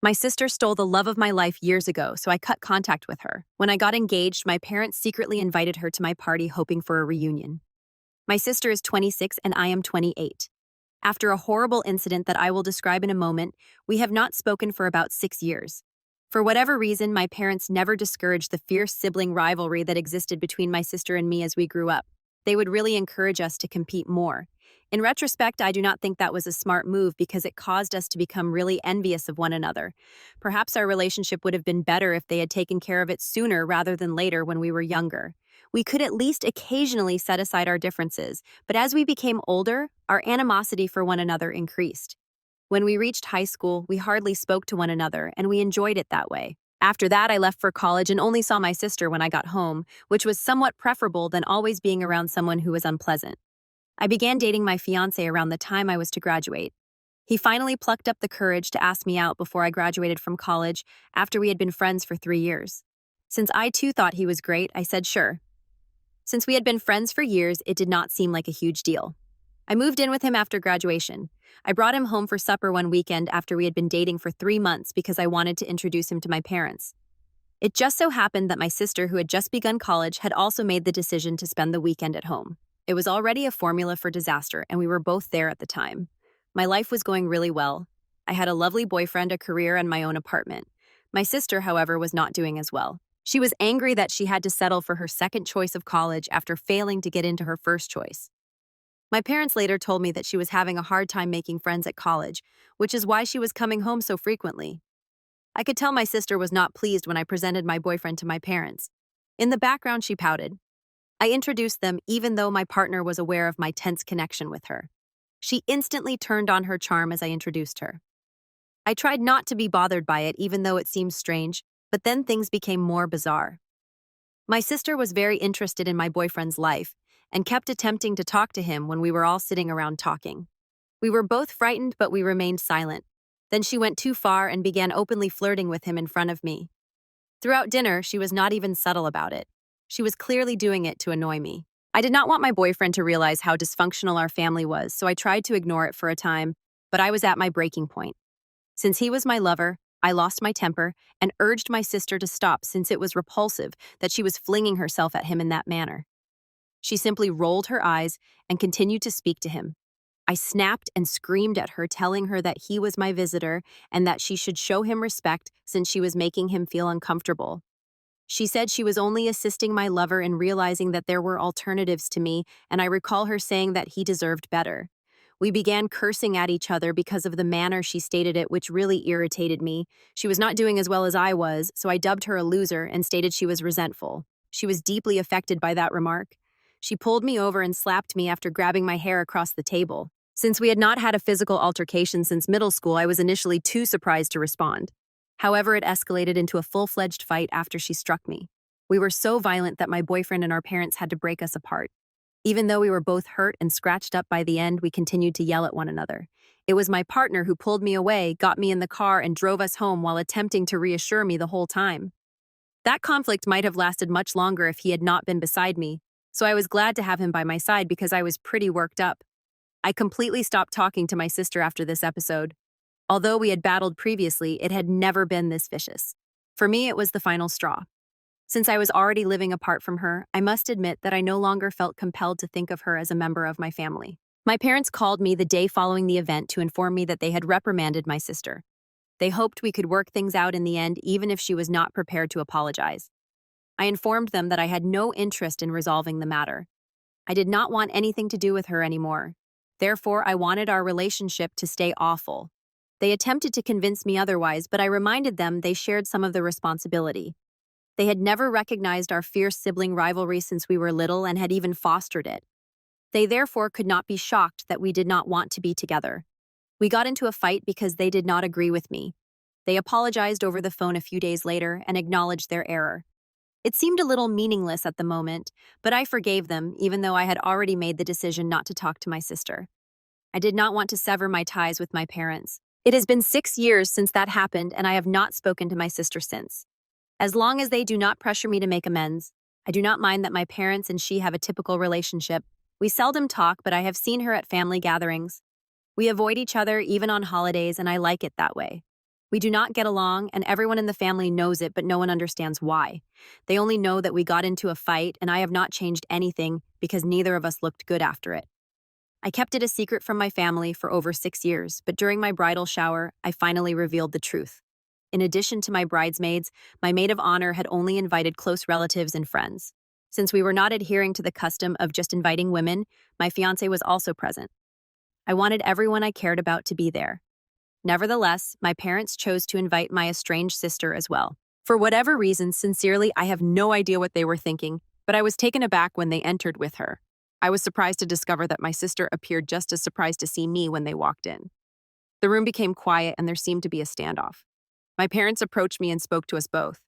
My sister stole the love of my life years ago, so I cut contact with her. When I got engaged, my parents secretly invited her to my party, hoping for a reunion. My sister is 26 and I am 28. After a horrible incident that I will describe in a moment, we have not spoken for about 6 years. For whatever reason, my parents never discouraged the fierce sibling rivalry that existed between my sister and me as we grew up. They would really encourage us to compete more. In retrospect, I do not think that was a smart move because it caused us to become really envious of one another. Perhaps our relationship would have been better if they had taken care of it sooner rather than later when we were younger. We could at least occasionally set aside our differences, but as we became older, our animosity for one another increased. When we reached high school, we hardly spoke to one another, and we enjoyed it that way. After that, I left for college and only saw my sister when I got home, which was somewhat preferable than always being around someone who was unpleasant. I began dating my fiancé around the time I was to graduate. He finally plucked up the courage to ask me out before I graduated from college after we had been friends for 3 years. Since I too thought he was great, I said sure. Since we had been friends for years, it did not seem like a huge deal. I moved in with him after graduation. I brought him home for supper one weekend after we had been dating for 3 months because I wanted to introduce him to my parents. It just so happened that my sister, who had just begun college, had also made the decision to spend the weekend at home. It was already a formula for disaster, and we were both there at the time. My life was going really well. I had a lovely boyfriend, a career, and my own apartment. My sister, however, was not doing as well. She was angry that she had to settle for her second choice of college after failing to get into her first choice. My parents later told me that she was having a hard time making friends at college, which is why she was coming home so frequently. I could tell my sister was not pleased when I presented my boyfriend to my parents. In the background, she pouted. I introduced them even though my partner was aware of my tense connection with her. She instantly turned on her charm as I introduced her. I tried not to be bothered by it even though it seemed strange, but then things became more bizarre. My sister was very interested in my boyfriend's life and kept attempting to talk to him when we were all sitting around talking. We were both frightened, but we remained silent. Then she went too far and began openly flirting with him in front of me. Throughout dinner, she was not even subtle about it. She was clearly doing it to annoy me. I did not want my boyfriend to realize how dysfunctional our family was, so I tried to ignore it for a time, but I was at my breaking point. Since he was my lover, I lost my temper and urged my sister to stop since it was repulsive that she was flinging herself at him in that manner. She simply rolled her eyes and continued to speak to him. I snapped and screamed at her, telling her that he was my visitor and that she should show him respect since she was making him feel uncomfortable. She said she was only assisting my lover in realizing that there were alternatives to me, and I recall her saying that he deserved better. We began cursing at each other because of the manner she stated it, which really irritated me. She was not doing as well as I was, so I dubbed her a loser and stated she was resentful. She was deeply affected by that remark. She pulled me over and slapped me after grabbing my hair across the table. Since we had not had a physical altercation since middle school, I was initially too surprised to respond. However, it escalated into a full-fledged fight after she struck me. We were so violent that my boyfriend and our parents had to break us apart. Even though we were both hurt and scratched up by the end, we continued to yell at one another. It was my partner who pulled me away, got me in the car, and drove us home while attempting to reassure me the whole time. That conflict might have lasted much longer if he had not been beside me, so I was glad to have him by my side because I was pretty worked up. I completely stopped talking to my sister after this episode. Although we had battled previously, it had never been this vicious. For me, it was the final straw. Since I was already living apart from her, I must admit that I no longer felt compelled to think of her as a member of my family. My parents called me the day following the event to inform me that they had reprimanded my sister. They hoped we could work things out in the end, even if she was not prepared to apologize. I informed them that I had no interest in resolving the matter. I did not want anything to do with her anymore. Therefore, I wanted our relationship to stay awful. They attempted to convince me otherwise, but I reminded them they shared some of the responsibility. They had never recognized our fierce sibling rivalry since we were little and had even fostered it. They therefore could not be shocked that we did not want to be together. We got into a fight because they did not agree with me. They apologized over the phone a few days later and acknowledged their error. It seemed a little meaningless at the moment, but I forgave them even though I had already made the decision not to talk to my sister. I did not want to sever my ties with my parents. It has been 6 years since that happened, and I have not spoken to my sister since. As long as they do not pressure me to make amends, I do not mind that my parents and she have a typical relationship. We seldom talk, but I have seen her at family gatherings. We avoid each other even on holidays, and I like it that way. We do not get along, and everyone in the family knows it, but no one understands why. They only know that we got into a fight, and I have not changed anything because neither of us looked good after it. I kept it a secret from my family for over 6 years, but during my bridal shower, I finally revealed the truth. In addition to my bridesmaids, my maid of honor had only invited close relatives and friends. Since we were not adhering to the custom of just inviting women, my fiancé was also present. I wanted everyone I cared about to be there. Nevertheless, my parents chose to invite my estranged sister as well. For whatever reason, sincerely, I have no idea what they were thinking, but I was taken aback when they entered with her. I was surprised to discover that my sister appeared just as surprised to see me when they walked in. The room became quiet and there seemed to be a standoff. My parents approached me and spoke to us both.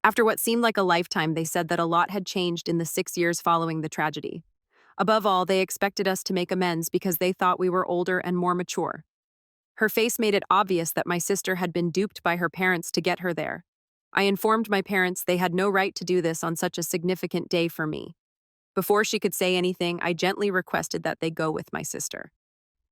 After what seemed like a lifetime, they said that a lot had changed in the 6 years following the tragedy. Above all, they expected us to make amends because they thought we were older and more mature. Her face made it obvious that my sister had been duped by her parents to get her there. I informed my parents they had no right to do this on such a significant day for me. Before she could say anything, I gently requested that they go with my sister.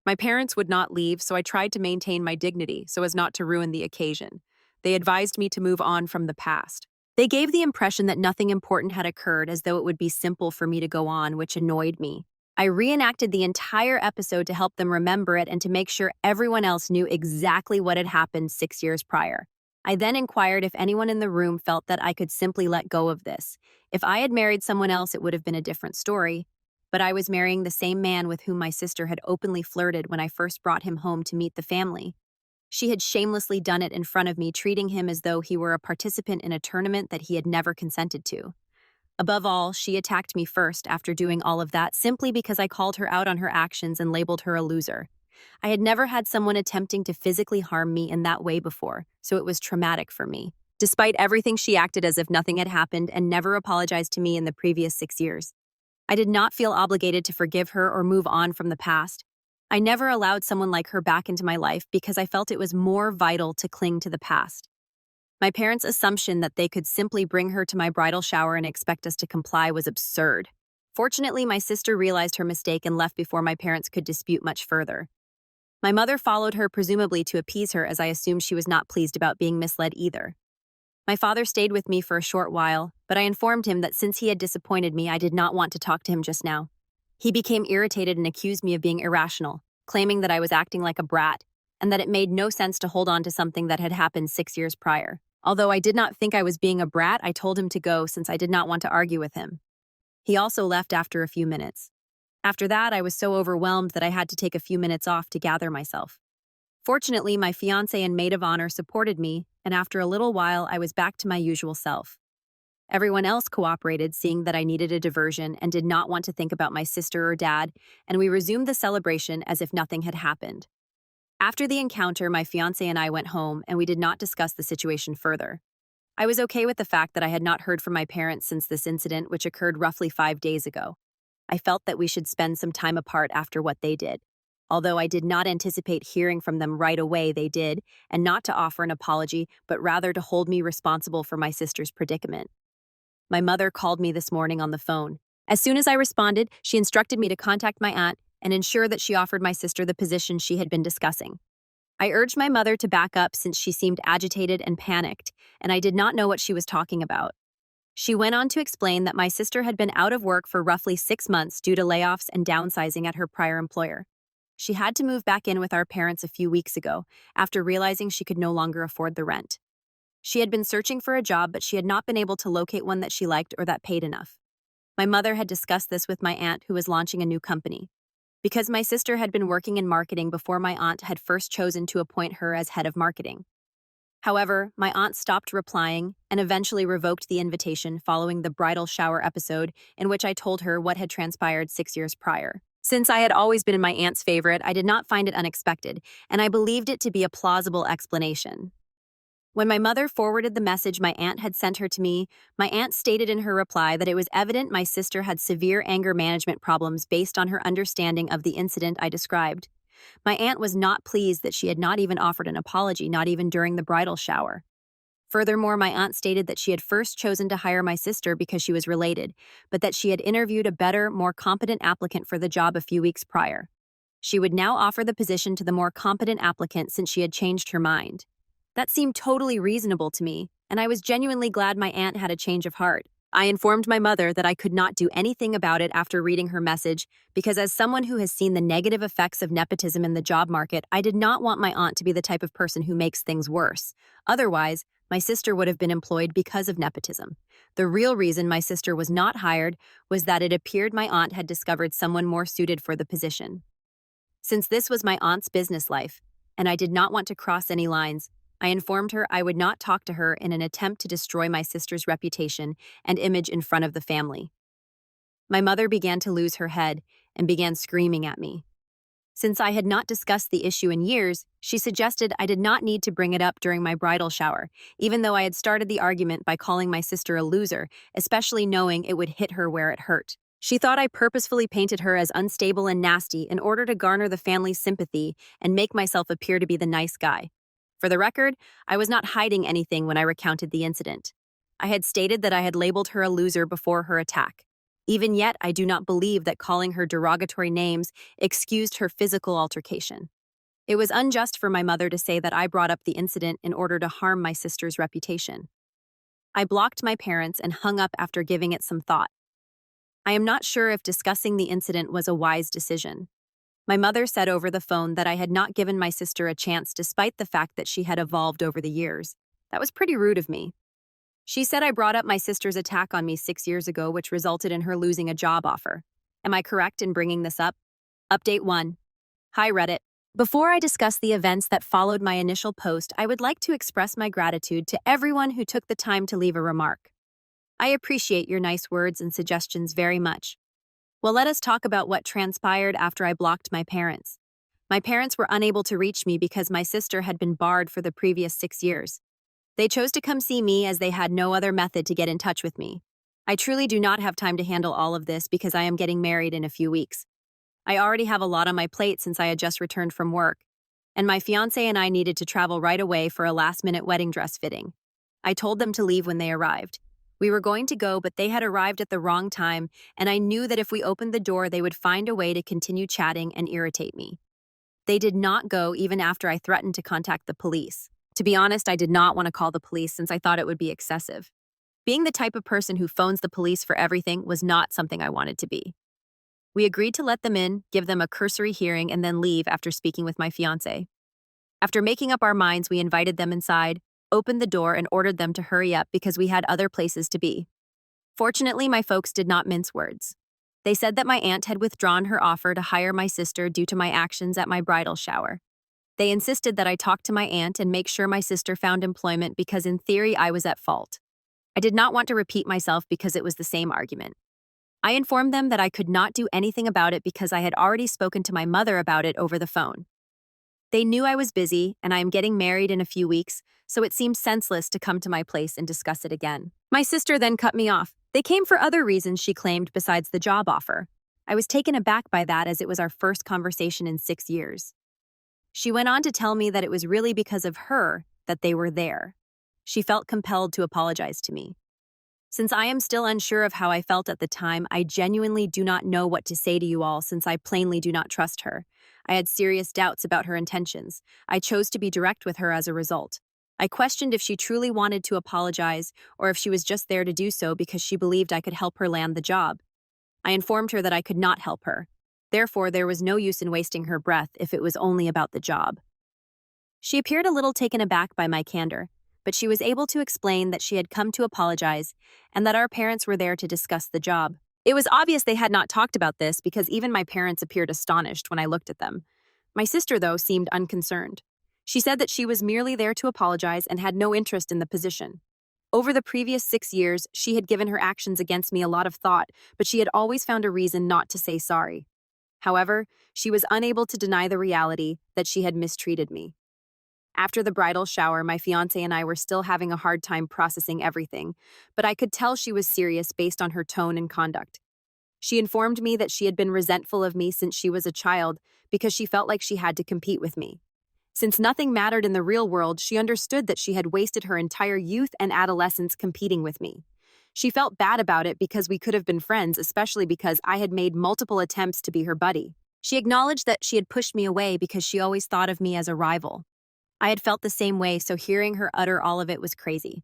My parents would not leave, so I tried to maintain my dignity so as not to ruin the occasion. They advised me to move on from the past. They gave the impression that nothing important had occurred, as though it would be simple for me to go on, which annoyed me. I reenacted the entire episode to help them remember it and to make sure everyone else knew exactly what had happened 6 years prior. I then inquired if anyone in the room felt that I could simply let go of this. If I had married someone else, it would have been a different story. But I was marrying the same man with whom my sister had openly flirted when I first brought him home to meet the family. She had shamelessly done it in front of me, treating him as though he were a participant in a tournament that he had never consented to. Above all, she attacked me first after doing all of that simply because I called her out on her actions and labeled her a loser. I had never had someone attempting to physically harm me in that way before, so it was traumatic for me. Despite everything, she acted as if nothing had happened and never apologized to me in the previous 6 years. I did not feel obligated to forgive her or move on from the past. I never allowed someone like her back into my life because I felt it was more vital to cling to the past. My parents' assumption that they could simply bring her to my bridal shower and expect us to comply was absurd. Fortunately, my sister realized her mistake and left before my parents could dispute much further. My mother followed her, presumably to appease her, as I assumed she was not pleased about being misled either. My father stayed with me for a short while, but I informed him that since he had disappointed me, I did not want to talk to him just now. He became irritated and accused me of being irrational, claiming that I was acting like a brat, and that it made no sense to hold on to something that had happened 6 years prior. Although I did not think I was being a brat, I told him to go since I did not want to argue with him. He also left after a few minutes. After that, I was so overwhelmed that I had to take a few minutes off to gather myself. Fortunately, my fiancé and maid of honor supported me, and after a little while, I was back to my usual self. Everyone else cooperated, seeing that I needed a diversion and did not want to think about my sister or dad, and we resumed the celebration as if nothing had happened. After the encounter, my fiancé and I went home, and we did not discuss the situation further. I was okay with the fact that I had not heard from my parents since this incident, which occurred roughly 5 days ago. I felt that we should spend some time apart after what they did. Although I did not anticipate hearing from them right away, they did, and not to offer an apology, but rather to hold me responsible for my sister's predicament. My mother called me this morning on the phone. As soon as I responded, she instructed me to contact my aunt and ensure that she offered my sister the position she had been discussing. I urged my mother to back up since she seemed agitated and panicked, and I did not know what she was talking about. She went on to explain that my sister had been out of work for roughly 6 months due to layoffs and downsizing at her prior employer. She had to move back in with our parents a few weeks ago after realizing she could no longer afford the rent. She had been searching for a job, but she had not been able to locate one that she liked or that paid enough. My mother had discussed this with my aunt, who was launching a new company. Because my sister had been working in marketing before, my aunt had first chosen to appoint her as head of marketing. However, my aunt stopped replying and eventually revoked the invitation following the bridal shower episode in which I told her what had transpired 6 years prior. Since I had always been my aunt's favorite, I did not find it unexpected, and I believed it to be a plausible explanation. When my mother forwarded the message my aunt had sent her to me, my aunt stated in her reply that it was evident my sister had severe anger management problems based on her understanding of the incident I described. My aunt was not pleased that she had not even offered an apology, not even during the bridal shower. Furthermore, my aunt stated that she had first chosen to hire my sister because she was related, but that she had interviewed a better, more competent applicant for the job a few weeks prior. She would now offer the position to the more competent applicant since she had changed her mind. That seemed totally reasonable to me, and I was genuinely glad my aunt had a change of heart. I informed my mother that I could not do anything about it after reading her message because, as someone who has seen the negative effects of nepotism in the job market, I did not want my aunt to be the type of person who makes things worse. Otherwise, my sister would have been employed because of nepotism. The real reason my sister was not hired was that it appeared my aunt had discovered someone more suited for the position. Since this was my aunt's business life, and I did not want to cross any lines, I informed her I would not talk to her in an attempt to destroy my sister's reputation and image in front of the family. My mother began to lose her head and began screaming at me. Since I had not discussed the issue in years, she suggested I did not need to bring it up during my bridal shower, even though I had started the argument by calling my sister a loser, especially knowing it would hit her where it hurt. She thought I purposefully painted her as unstable and nasty in order to garner the family's sympathy and make myself appear to be the nice guy. For the record, I was not hiding anything when I recounted the incident. I had stated that I had labeled her a loser before her attack. Even yet, I do not believe that calling her derogatory names excused her physical altercation. It was unjust for my mother to say that I brought up the incident in order to harm my sister's reputation. I blocked my parents and hung up after giving it some thought. I am not sure if discussing the incident was a wise decision. My mother said over the phone that I had not given my sister a chance despite the fact that she had evolved over the years. That was pretty rude of me. She said I brought up my sister's attack on me 6 years ago, which resulted in her losing a job offer. Am I correct in bringing this up? Update 1. Hi, Reddit. Before I discuss the events that followed my initial post, I would like to express my gratitude to everyone who took the time to leave a remark. I appreciate your nice words and suggestions very much. Well, let us talk about what transpired after I blocked my parents. My parents were unable to reach me because my sister had been barred for the previous 6 years. They chose to come see me as they had no other method to get in touch with me. I truly do not have time to handle all of this because I am getting married in a few weeks. I already have a lot on my plate since I had just returned from work, and my fiancé and I needed to travel right away for a last-minute wedding dress fitting. I told them to leave when they arrived. We were going to go, but they had arrived at the wrong time, and I knew that if we opened the door, they would find a way to continue chatting and irritate me. They did not go even after I threatened to contact the police. To be honest, I did not want to call the police since I thought it would be excessive. Being the type of person who phones the police for everything was not something I wanted to be. We agreed to let them in, give them a cursory hearing, and then leave after speaking with my fiancé. After making up our minds, we invited them inside, opened the door, and ordered them to hurry up because we had other places to be. Fortunately, my folks did not mince words. They said that my aunt had withdrawn her offer to hire my sister due to my actions at my bridal shower. They insisted that I talk to my aunt and make sure my sister found employment because in theory I was at fault. I did not want to repeat myself because it was the same argument. I informed them that I could not do anything about it because I had already spoken to my mother about it over the phone. They knew I was busy and I am getting married in a few weeks, so it seemed senseless to come to my place and discuss it again. My sister then cut me off. They came for other reasons, she claimed, besides the job offer. I was taken aback by that as it was our first conversation in 6 years. She went on to tell me that it was really because of her that they were there. She felt compelled to apologize to me. Since I am still unsure of how I felt at the time, I genuinely do not know what to say to you all since I plainly do not trust her. I had serious doubts about her intentions. I chose to be direct with her as a result. I questioned if she truly wanted to apologize or if she was just there to do so because she believed I could help her land the job. I informed her that I could not help her. Therefore, there was no use in wasting her breath if it was only about the job. She appeared a little taken aback by my candor, but she was able to explain that she had come to apologize and that our parents were there to discuss the job. It was obvious they had not talked about this because even my parents appeared astonished when I looked at them. My sister, though, seemed unconcerned. She said that she was merely there to apologize and had no interest in the position. Over the previous 6 years, she had given her actions against me a lot of thought, but she had always found a reason not to say sorry. However, she was unable to deny the reality that she had mistreated me. After the bridal shower, my fiancé and I were still having a hard time processing everything, but I could tell she was serious based on her tone and conduct. She informed me that she had been resentful of me since she was a child because she felt like she had to compete with me. Since nothing mattered in the real world, she understood that she had wasted her entire youth and adolescence competing with me. She felt bad about it because we could have been friends, especially because I had made multiple attempts to be her buddy. She acknowledged that she had pushed me away because she always thought of me as a rival. I had felt the same way, so hearing her utter all of it was crazy.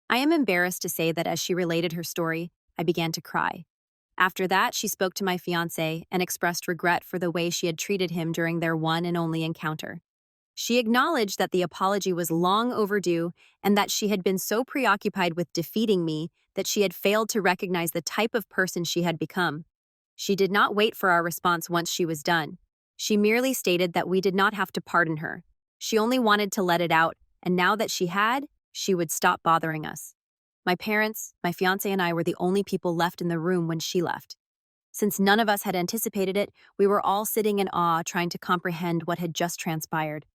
I am embarrassed to say that as she related her story, I began to cry. After that, she spoke to my fiancé and expressed regret for the way she had treated him during their one and only encounter. She acknowledged that the apology was long overdue and that she had been so preoccupied with defeating me that she had failed to recognize the type of person she had become. She did not wait for our response once she was done. She merely stated that we did not have to pardon her. She only wanted to let it out, and now that she had, she would stop bothering us. My parents, my fiancé, and I were the only people left in the room when she left. Since none of us had anticipated it, we were all sitting in awe trying to comprehend what had just transpired.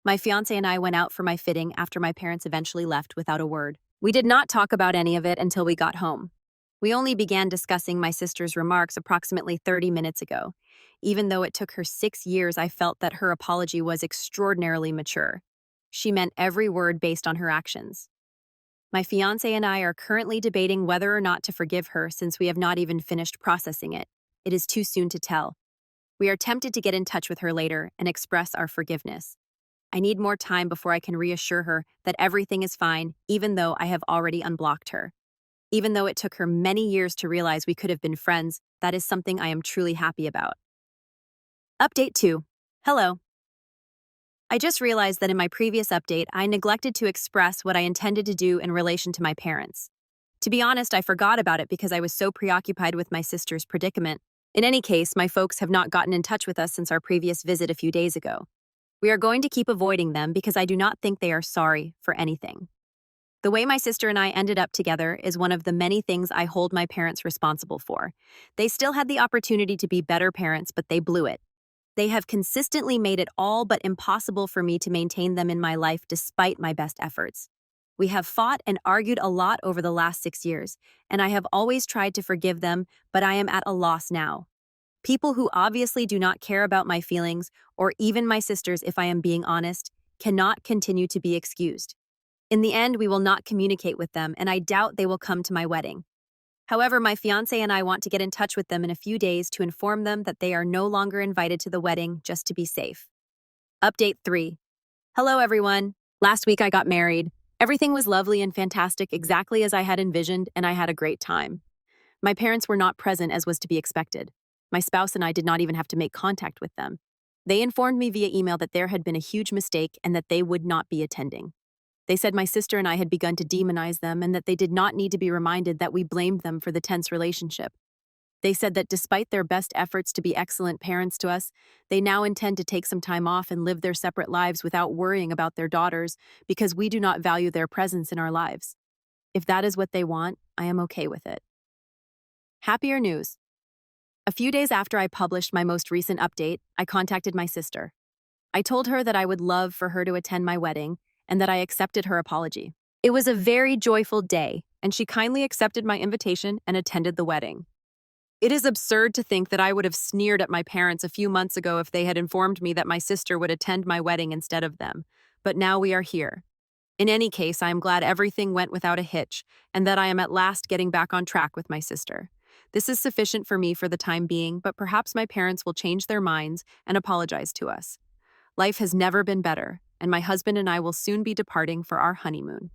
My fiancé and I went out for my fitting after my parents eventually left without a word. We did not talk about any of it until we got home. We only began discussing my sister's remarks approximately 30 minutes ago. Even though it took her 6 years, I felt that her apology was extraordinarily mature. She meant every word based on her actions. My fiancé and I are currently debating whether or not to forgive her since we have not even finished processing it. It is too soon to tell. We are tempted to get in touch with her later and express our forgiveness. I need more time before I can reassure her that everything is fine, even though I have already unblocked her. Even though it took her many years to realize we could have been friends, that is something I am truly happy about. Update 2. Hello. I just realized that in my previous update, I neglected to express what I intended to do in relation to my parents. To be honest, I forgot about it because I was so preoccupied with my sister's predicament. In any case, my folks have not gotten in touch with us since our previous visit a few days ago. We are going to keep avoiding them because I do not think they are sorry for anything. The way my sister and I ended up together is one of the many things I hold my parents responsible for. They still had the opportunity to be better parents, but they blew it. They have consistently made it all but impossible for me to maintain them in my life despite my best efforts. We have fought and argued a lot over the last 6 years, and I have always tried to forgive them, but I am at a loss now. People who obviously do not care about my feelings, or even my sister's if I am being honest, cannot continue to be excused. In the end, we will not communicate with them, and I doubt they will come to my wedding. However, my fiancé and I want to get in touch with them in a few days to inform them that they are no longer invited to the wedding just to be safe. Update 3. Hello, everyone. Last week I got married. Everything was lovely and fantastic, exactly as I had envisioned, and I had a great time. My parents were not present as was to be expected. My spouse and I did not even have to make contact with them. They informed me via email that there had been a huge mistake and that they would not be attending. They said my sister and I had begun to demonize them and that they did not need to be reminded that we blamed them for the tense relationship. They said that despite their best efforts to be excellent parents to us, they now intend to take some time off and live their separate lives without worrying about their daughters because we do not value their presence in our lives. If that is what they want, I am okay with it. Happier news. A few days after I published my most recent update, I contacted my sister. I told her that I would love for her to attend my wedding and that I accepted her apology. It was a very joyful day, and she kindly accepted my invitation and attended the wedding. It is absurd to think that I would have sneered at my parents a few months ago if they had informed me that my sister would attend my wedding instead of them, but now we are here. In any case, I am glad everything went without a hitch and that I am at last getting back on track with my sister. This is sufficient for me for the time being, but perhaps my parents will change their minds and apologize to us. Life has never been better, and my husband and I will soon be departing for our honeymoon.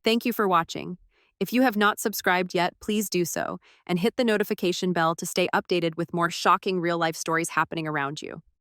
Thank you for watching. If you have not subscribed yet, please do so, and hit the notification bell to stay updated with more shocking real-life stories happening around you.